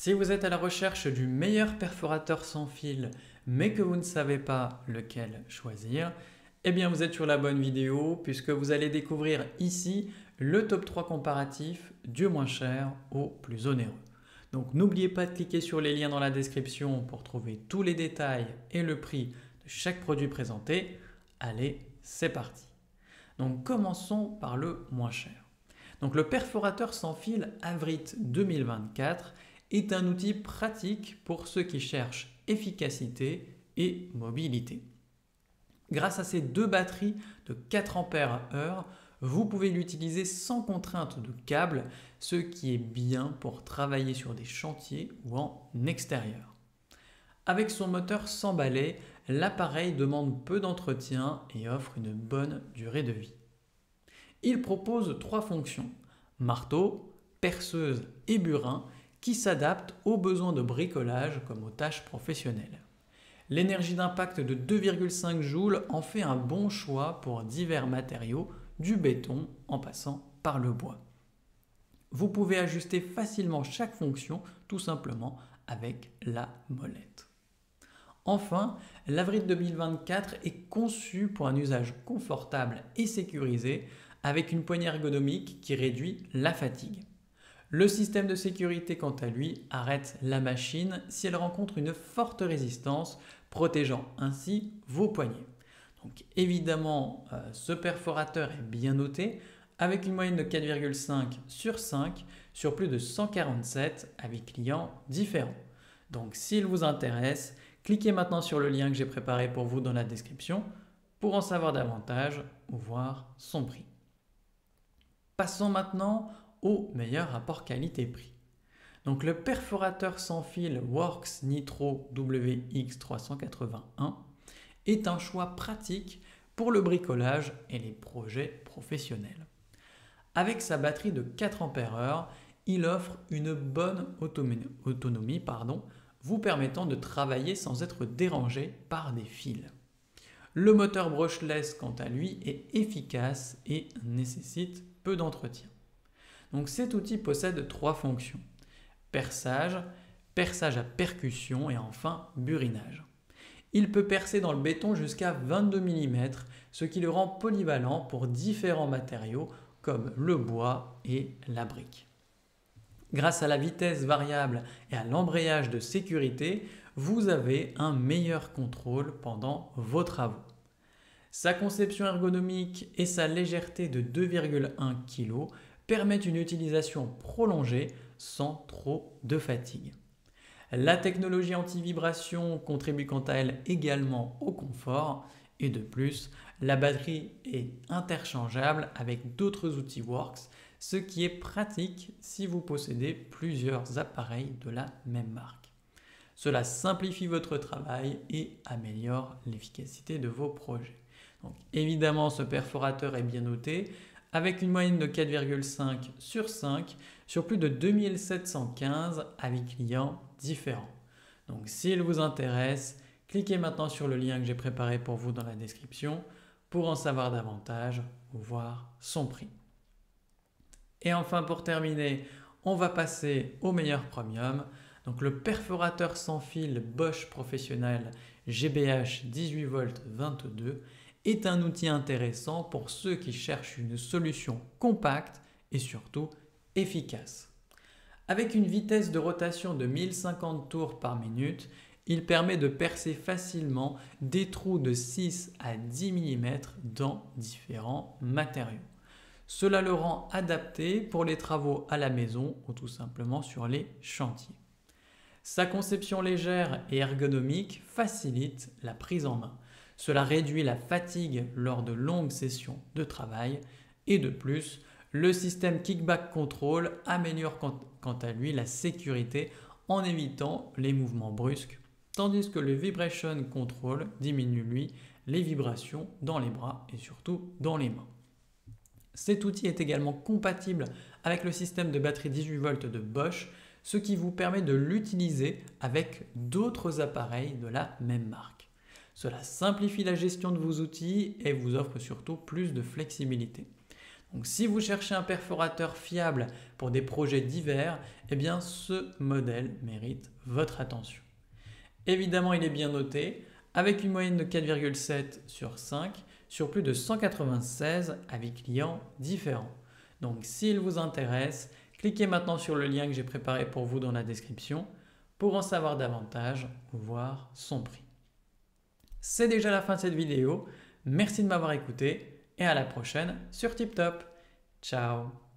Si vous êtes à la recherche du meilleur perforateur sans fil, mais que vous ne savez pas lequel choisir, eh bien vous êtes sur la bonne vidéo puisque vous allez découvrir ici le top 3 comparatif du moins cher au plus onéreux. Donc n'oubliez pas de cliquer sur les liens dans la description pour trouver tous les détails et le prix de chaque produit présenté. Allez, c'est parti. Donc commençons par le moins cher. Donc le perforateur sans fil Avrit 2024 est un outil pratique pour ceux qui cherchent efficacité et mobilité. Grâce à ces deux batteries de 4 Ah, vous pouvez l'utiliser sans contrainte de câble, ce qui est bien pour travailler sur des chantiers ou en extérieur. Avec son moteur sans balai, l'appareil demande peu d'entretien et offre une bonne durée de vie. Il propose 3 fonctions, marteau, perceuse et burin, qui s'adaptent aux besoins de bricolage comme aux tâches professionnelles. L'énergie d'impact de 2,5 joules en fait un bon choix pour divers matériaux, du béton en passant par le bois. Vous pouvez ajuster facilement chaque fonction tout simplement avec la molette. Enfin, l'Avrit 2024 est conçu pour un usage confortable et sécurisé avec une poignée ergonomique qui réduit la fatigue. Le système de sécurité, quant à lui, arrête la machine si elle rencontre une forte résistance, protégeant ainsi vos poignets. Donc évidemment, ce perforateur est bien noté, avec une moyenne de 4,5 sur 5 sur plus de 147 avis clients différents. Donc s'il vous intéresse, cliquez maintenant sur le lien que j'ai préparé pour vous dans la description pour en savoir davantage ou voir son prix. Passons maintenant au meilleur rapport qualité-prix. Donc le perforateur sans fil Worx Nitro WX381 est un choix pratique pour le bricolage et les projets professionnels. Avec sa batterie de 4 Ah, il offre une bonne autonomie, vous permettant de travailler sans être dérangé par des fils. Le moteur brushless, quant à lui, est efficace et nécessite peu d'entretien. Donc cet outil possède 3 fonctions. Perçage, perçage à percussion et enfin burinage. Il peut percer dans le béton jusqu'à 22 mm, ce qui le rend polyvalent pour différents matériaux comme le bois et la brique. Grâce à la vitesse variable et à l'embrayage de sécurité, vous avez un meilleur contrôle pendant vos travaux. Sa conception ergonomique et sa légèreté de 2,1 kg permettent une utilisation prolongée sans trop de fatigue. La technologie anti-vibration contribue quant à elle également au confort et de plus, la batterie est interchangeable avec d'autres outils Worx, ce qui est pratique si vous possédez plusieurs appareils de la même marque. Cela simplifie votre travail et améliore l'efficacité de vos projets. Donc, évidemment, ce perforateur est bien noté avec une moyenne de 4,5 sur 5 sur plus de 2715 avis clients différents. Donc s'il vous intéresse, cliquez maintenant sur le lien que j'ai préparé pour vous dans la description pour en savoir davantage ou voir son prix. Et enfin pour terminer, on va passer au meilleur premium. Donc le perforateur sans fil Bosch Professionnel GBH 18V 22 est un outil intéressant pour ceux qui cherchent une solution compacte et surtout efficace. Avec une vitesse de rotation de 1050 tours par minute, il permet de percer facilement des trous de 6 à 10 mm dans différents matériaux. Cela le rend adapté pour les travaux à la maison ou tout simplement sur les chantiers. Sa conception légère et ergonomique facilite la prise en main. Cela réduit la fatigue lors de longues sessions de travail et de plus, le système Kickback Control améliore quant à lui la sécurité en évitant les mouvements brusques, tandis que le Vibration Control diminue lui les vibrations dans les bras et surtout dans les mains. Cet outil est également compatible avec le système de batterie 18V de Bosch, ce qui vous permet de l'utiliser avec d'autres appareils de la même marque. Cela simplifie la gestion de vos outils et vous offre surtout plus de flexibilité. Donc si vous cherchez un perforateur fiable pour des projets divers, eh bien ce modèle mérite votre attention. Évidemment, il est bien noté, avec une moyenne de 4,7 sur 5 sur plus de 196 avis clients différents. Donc s'il vous intéresse, cliquez maintenant sur le lien que j'ai préparé pour vous dans la description pour en savoir davantage ou voir son prix. C'est déjà la fin de cette vidéo. Merci de m'avoir écouté et à la prochaine sur TipTop. Ciao!